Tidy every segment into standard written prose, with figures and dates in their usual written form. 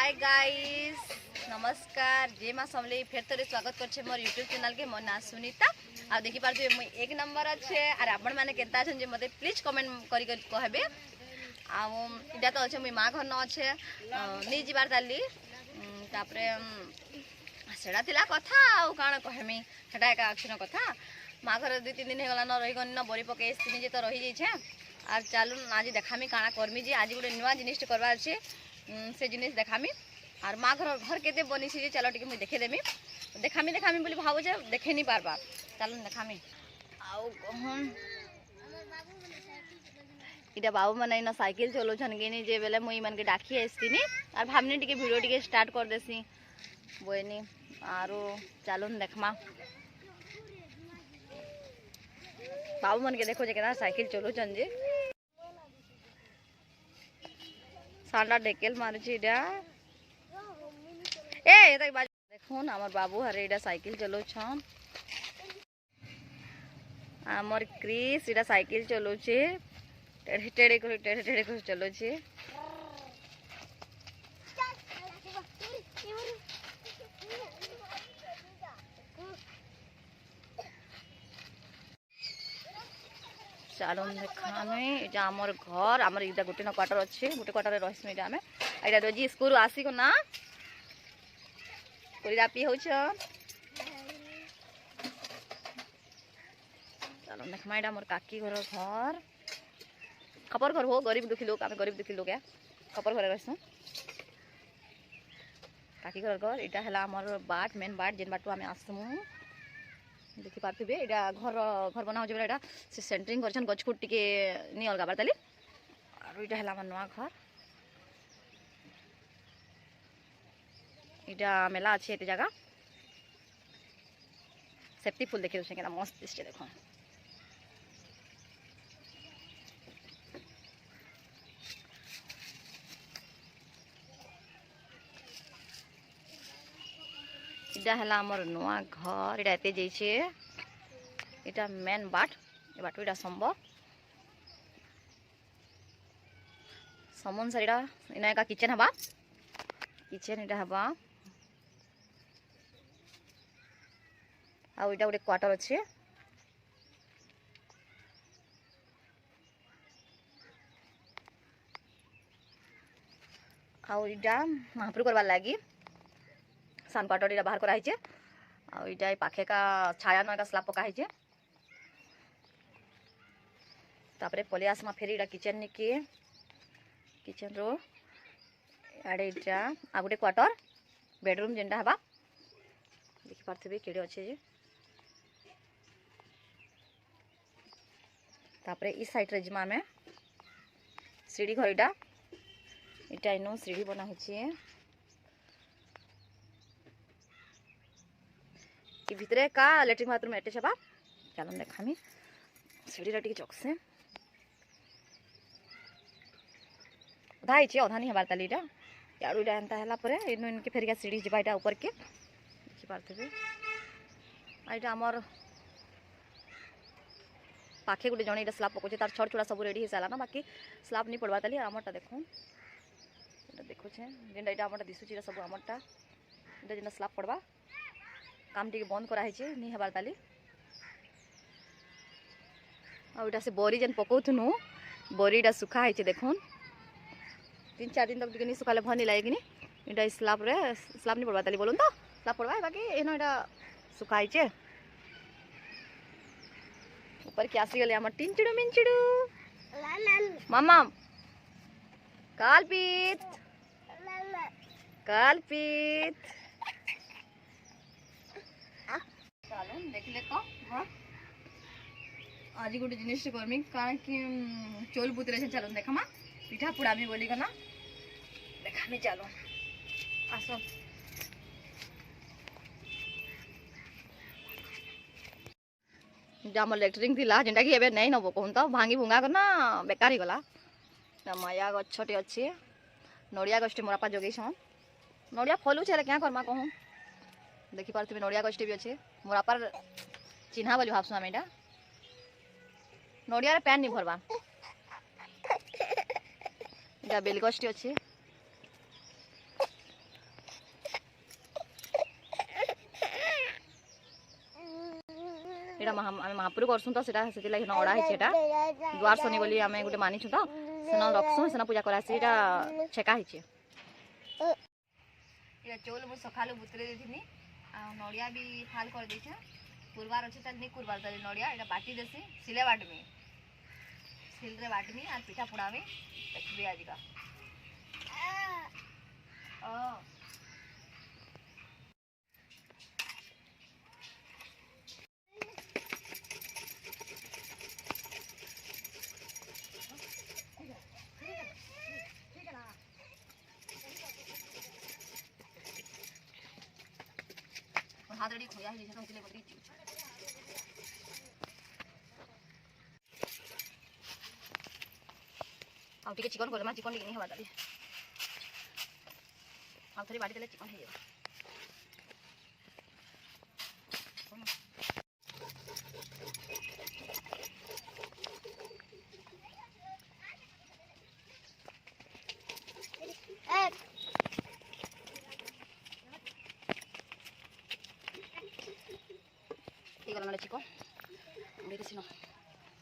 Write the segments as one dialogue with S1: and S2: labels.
S1: Hi guys, नमस्कार। जय माँ समले फिर थोड़े स्वागत कर मोर यूट्यूब चैनल के। मोर ना सुनीता आ देखी पारे मुझे एक नंबर अच्छे और आपण मैंने केता छन जे मते प्लीज कमेंट करी कहबे। आटा तो अच्छे मुई माँ घर न अच्छे नहीं जीवार ताली तापरे सेटा थिला कथा आउ काण कहमी सेटा एका अक्षर कथा। माँ घर 2-3 दिन होगा न रही गनी न बरी पके जे तो रही जाइछे आर चालू आज देखामी काଣା करमी जे आज गोटे नुआ जिनिस करवा अच्छे से जिनिस देखामी और माँ घर केते बनी जे चलो टिके मुझे देखेदेमी देखामी बोली भावुचे देखे नहीं पारबा। चलो देखामी आउ इटा बाबू मन इन साइकिल चलाउछन कि जे बेले मुई मन के डाकी आसतीनी और भावनी टिके वीडियो टिके स्टार्ट कर देसी बोनी आरो चलो देखमा। बाबू मन के देखो जे केना साइकिल चलाउछन जे साला डेकेल मारुची इटा ए तक बाजू देखो ना हमर बाबू हरे इटा साइकिल चलाउछन। आमर क्रिस इटा साइकिल चलाउछे टेढ़े कर चलाउछे। चलो देखामे इटा आमर घर आमर इटा गोटे न क्वार्टर अच्छे गोटे क्वार्टर रहीसमी इटा आमे इटा रोजी स्कूल आसी को ना कोई रापी हो चलो देखमा इटा मोर काकी घर घर खपर घर हो गरीब दुखी लोग आमे गरीब दुखी लोग है खपर घर रहीसु काकी घर इटा हला आमर बाट मेन बाट जेन बाटू आमे आसमु देखी पार्थिबे इटा घर बना हो इटा से सेंटरिंग करछन गछकुट टिके नि अलगा बारताली और इटा हला हमर नवा घर इटा मेला अच्छे एते जगह सेफ्टी फुल देखि दोछे केना मस्त दिसते देखो। इटा हला हमर नवा घर इटा एते जैसे इटा मेन बाट ए बाटू इटा संभव समन साइडा इना का किचन हबा किचन इटा हबा आ इटा गोटे क्वार्टर अच्छे आ इटा महाप्रभु करवार लगी सान क्वार्टर इटा बाहर कराइछे आ इटा पाखे का छाया न का स्लैब पका है तापरे पले आसमा फेरी इटा किचन निके किचन रो आड़े इटा आ गोटे क्वार्टर बेडरूम जेनटा हबा देखि पारथिबे केडे अच्छे जे तापरे इस साइड रे जिमा में सीढ़ी घर इटा इनो सीढ़ी बना है भितरे का लेट्रिन बाथरूम एटे छबा। चलो देखामी सीढ़ी टिके चकसे अधा है अधा नहीं हबार ताली यार इटा एंता हला परे इनो इनके फेरिका सीढ़ी जबा इटा ऊपर के देखि पारथिबे आइटा हमर पाखे गुटे जणे इटा स्लैब पकोचे तार छड़ छुड़ा सब रेडी हिसाला ना बाकी स्लैब नहीं पड़वा ताली हमरटा देखो इटा देखो छे जेंडा इटा हमरटा दिसुची इटा सब हमरटा इटा जेंडा स्लैब पड़वा काम टी बंद करा है नहीं हबार ताली आटा से बरी जेन पकाउथुनु बरी इटा सुखा है देखुन 3-4 दिन तक नहीं सुखाले भनी लागे कि इटा स्लैब नहीं पड़वा ताली बोलून तो स्लैब पड़वा बाकी एनो इटा सुखा है ऊपर के आसी गले हमर टिंचुडू मिंचुडू मामा कालपीत चलो देख ले तो हाँ आज गोटे जिनिस करमी कारण कि चोल बुतरे से चलो देखा मा पिठा पुड़ामी बोली कना देखामी चलो आसो जाम इलेक्ट्रिक थिला जेंटा कि एबे नहीं नबो कहूं तो भांगी भुंगा करना बेकार ही गला माया गछटे अच्छे नड़िया गछटे मोरापा जोगई छन नड़िया फलू छे क्या करमा कहूं देखी पारथिबे नड़िया गछटे भी अच्छे मोरापार चिन्हा बोली भावसु आम एटा नड़िया पैन नहीं भरवा इटा बेलगछटे अच्छे एटा महापुर करसुं तो सेटा सेति लागि नड़ा है एटा द्वार शनि बोली आमे गुटे मानिछु तो सेना रखसुं सेना पूजा करासी एटा छेका हिचे एटा चौल मु सखालु बुतरे देथिनी आ नड़िया भी फाल कर देछे कुरबार अछि त नि कुरबार त नड़िया एटा बाटी देसी सिले बाटमी सिल रे बाटमी आ पिठा पुडावे देखबे आज का हाथ रेडी खोया है जैसे तो इसलिए बड़ी आउ टिके चिकन कर मा चिकन नहीं हवा दाली आउ थोड़ी बाटी देले चिकन है गला चिकन मेरे सिनो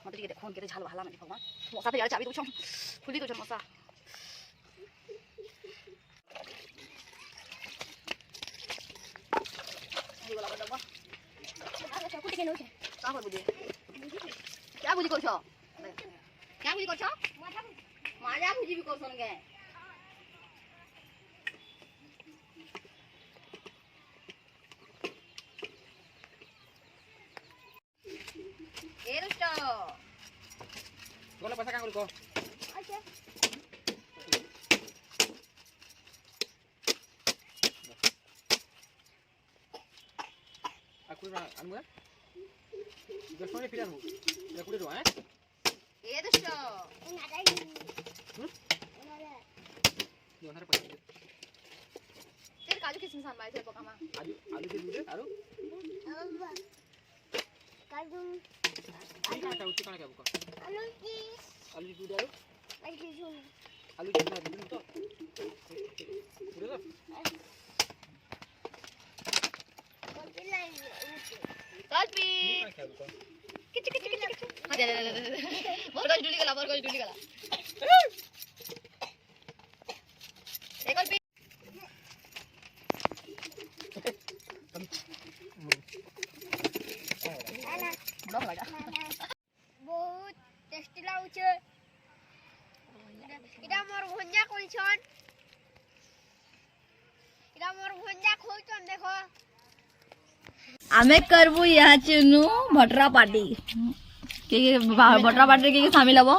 S1: मत टिके देखो के झाल भाला माने भगवान मसा पे यार चाबी दूछ खुली दूछ मसा ये गला डब्बा आ चाकू टिके नोचे का कर बुझे क्या बुझी करछो क्या बुझी करछो माजा बुझी भी करछन के ए रुष्ट
S2: गोला पैसा का को
S1: अच्छा
S2: aku na anu ya besoknya pilihan bu ya kudu doa
S1: ए रुष्ट
S2: yo nare pakai
S1: तेरे काजू किसमें सामान थे पकामा
S2: आलू के दूध आलू
S3: काजू
S2: क्या उठी कौन क्या बुका
S3: आलू की
S2: दूध आलू
S3: आलू
S2: आलू कितना दूध तो पूरे तो
S1: कल्पी
S2: क्या बुका
S1: किच किच किच किच हां दे बरगज डुली गला ए कल्पी बड़ा लगा
S3: बहुत टेस्टी लाଗୁছে এটা মোর ভঞ্জা কইছন এটা মোর ভঞ্জা কইছন দেখো
S1: आमे करबू यहाँ चुनु भटरा पार्टी के भटरा पार्टी के शामिल हबो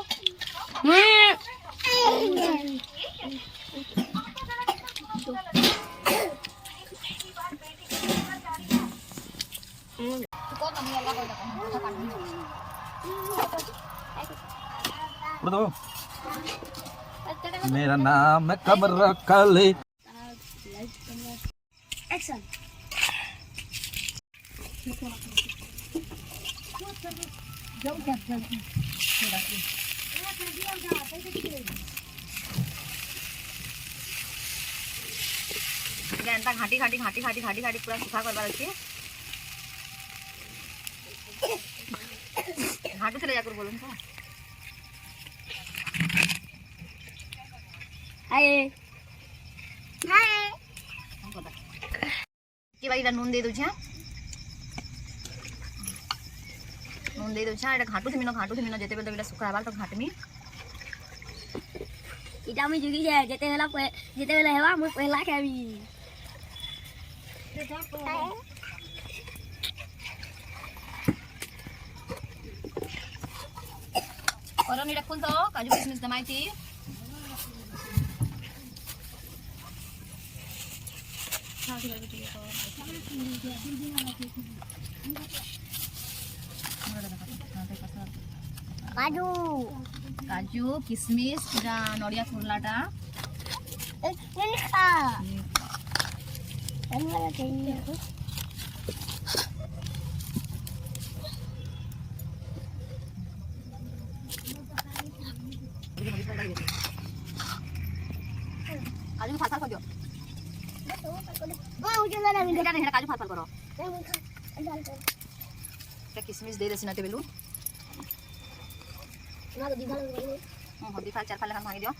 S4: मेरा नाम है कमर काले
S3: एक्शन
S1: एंता घाटी घाटी घाटी घाटी घाटी घाटी पूरा सुखा करबार अछि घाटी चले जाकर बोलूं तो
S3: हाय हाय
S1: कि भाई नून दे दो छा नून दे दो छा एटा घाटू से मिनो जेते बेला सुखा हेबार तो घाटमी
S3: इटा में जुगी जाए जेते बेला हेबा मु पहला खाबी
S1: और नि रखून तो काजू किशमिश दमाइती
S3: काजू
S1: काजू किशमिश पूरा नड़िया कुरलाटा
S3: नहीं खा वाला चाहिए
S1: काजू फाल फाल कर दियो
S3: मुझे लगा
S1: काजू फाल फाल करो এটা কিসমিস দিয়ে দেছি নতে বেলু
S3: ना तो दिखा लग रही
S1: হলদি ফাল 4 ফাল লেখা ভাঙি দিও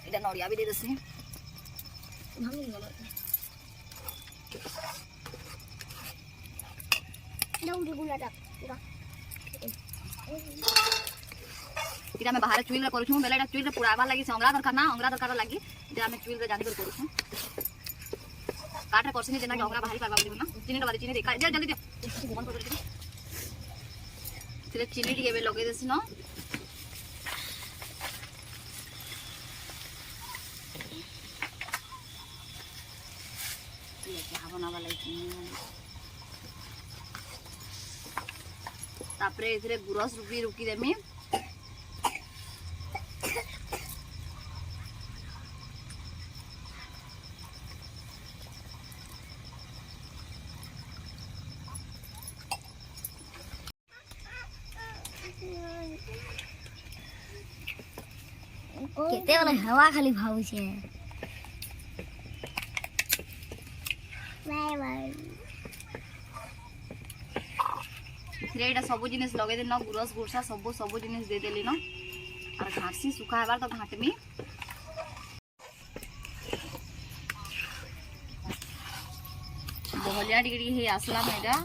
S1: এটা নড়িয়া বি দিয়ে দেছি
S3: भाग नहीं गया डाउन की गुला डाक पूरा
S1: এটা আমি বাহারে চুইল রে করছু বেলা এটা চুইল রে পুরাবা লাগি সংগলা দরকার না অংগলা দরকার লাগি যে আমি চুইল রে জানি করে করছু কাটরে করছিনি যেনা কি অংগলা বাহারি পারবা বলি না চিনি ডবা চিনি দে যা জলদি দে বন্ধ করে দে সেটা চিনি টিকে বে লগাই দেছি না बनावा लागी तापरे इथरे गुरस रुपी रुकी देमी
S3: केते वाला हवा खाली भाव छे बाय बाय
S1: रे एटा सब जिनिस लगे देन गुरस गुरसा सब जिनिस दे देली न और घासी सुखा हेबार तो घाटमी बहलिया डिग्री हे आसला मेरा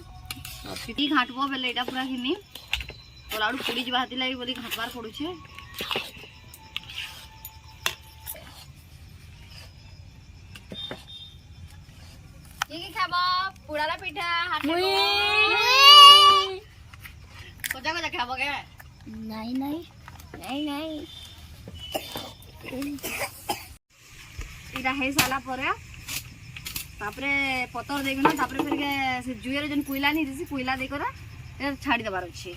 S1: पिटी घाटबो बेले एटा पूरा हिनी तोलाडू पुडी जिबा हाती लागि बोली घाटबार पडु छे ये खाबो पुराला पिठा हाटे कोजा कोजा खाबो के
S3: नहीं नहीं नहीं नहीं
S1: इरा हे साला परे तापरे पतर देबी ना तापरे फिर के से जुए रे जन कोइला नहीं दिसी कोइला दे करा ए छाड़ी देबार अछि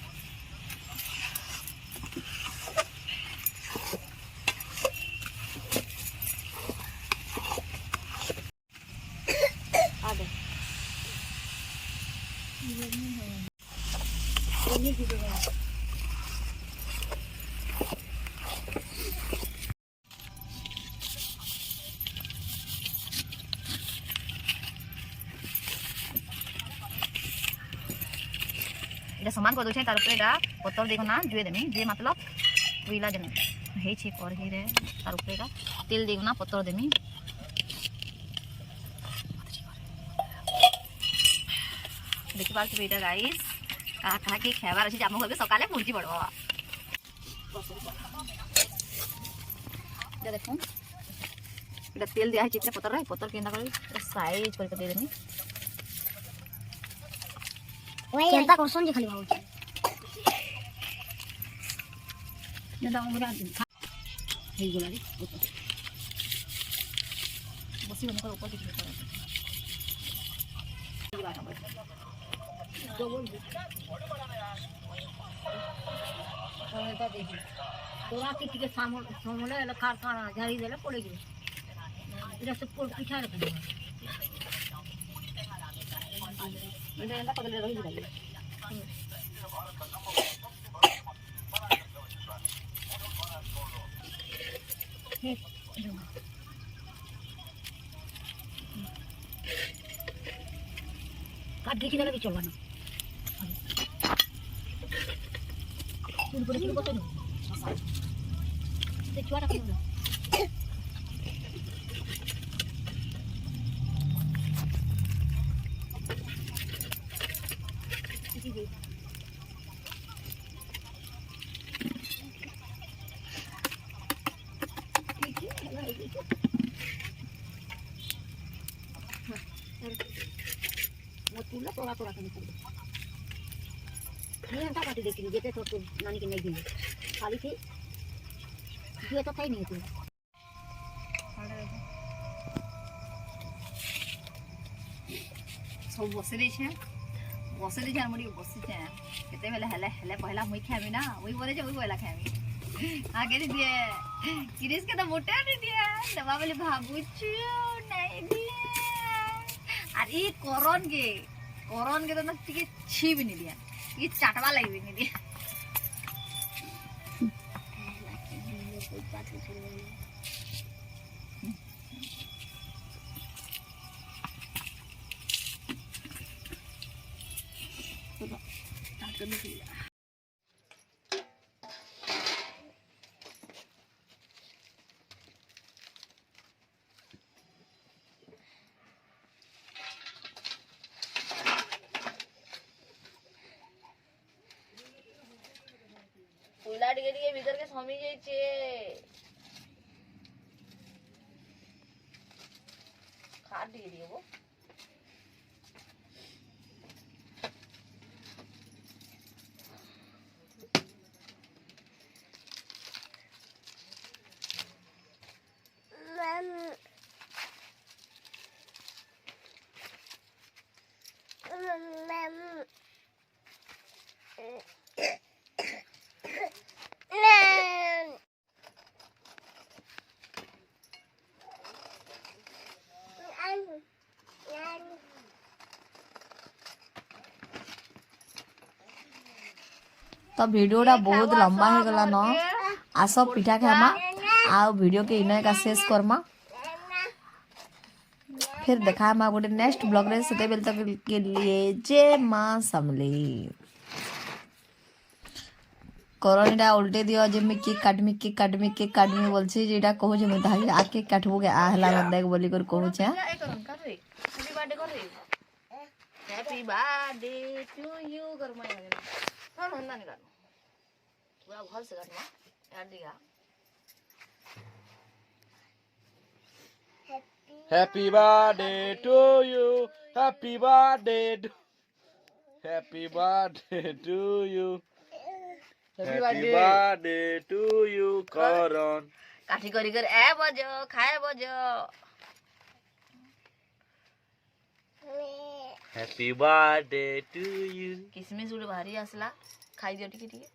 S1: आदे ये की देगा এটা সমান করে দউছে তার উপরে এটা পতর দেখো না জুয়ে দেমি যে मतलब উইলা জেন হেইছে করহি রে তার উপরে এটা তেল দেখো না পতর দেমি দেখি পারছি এটা গাইস কাকা কি খাবার আছে জামু হবে সকালে পৌঁছি পড়ব এটা দেখুন এটা তেল দেয়া হইছে এটা পতর রে পতর কেনা করে সাইজ করে দে দেমি
S3: केनता करसन जे खाली भाव छे
S1: ना दाम बरा दिन हे गोला रे बसी बन कर ऊपर दिख रहा है बोल
S3: तो देखी तोरा के सामने ले कारखाना झाड़ी देले पड़ेगी इधर से पोल पिछा रख
S1: এটা এটা কদলে রহি দিলাম
S3: काट देखी देले भी चलबा ना तुम করে কি কত না ते चुआ रख लो मोतुला तोड़ा तोड़ा के निकल ये हटा काटी देखी जेते तो नानी के नहीं दी खाली थी ये तो था ही नहीं थी
S1: सब बसे देछे আর মরি বসিছে কেতে বেলা হেলে হেলে পহলা মুই খাবি না ওই বলে যে ওই পহলা খাবি আগে দিয়ে কিরিস কে তো মোটা দি দিয়া দেবা বলে ভাবুছু নাই দিয়ে আর এই করন কে তো না টিকে ছিবি নি দিয়া ই চাটবা লাগবি নি দিয়া ପୁଲା ଟିକେ ଟିକେ ଭିତରକେ ସମି ଯାଇଛେ ଖା ଟିକେ ଟିକେ ବୋ
S5: तो वीडियोटा बहुत लंबा हो गला न आस पिठा खामा आ वीडियो के इने का शेष करमा फिर देखा मा गोटे नेक्स्ट ब्लॉग रे सेते बेल तक के लिए जय मां समली करनीटा उल्टे दियो जे मी केक काटमी बोलछी जेटा कहू जे मैं धाई आ केक काटबो के आ हला मन देख बोली कर कहू छे
S1: हैप्पी बर्थडे टू यू कर मैं कौन हन्ना नहीं काटो पूरा भल से काटमा यार दिया
S4: Happy birthday to you. Happy birthday to Happy birthday to you. Happy birthday to you, Karan.
S1: काठी करी कर ए बजो खाए बजो
S4: Happy birthday to you.
S1: किसमिस उड़े भारी आसला खाई दियो टिके टिके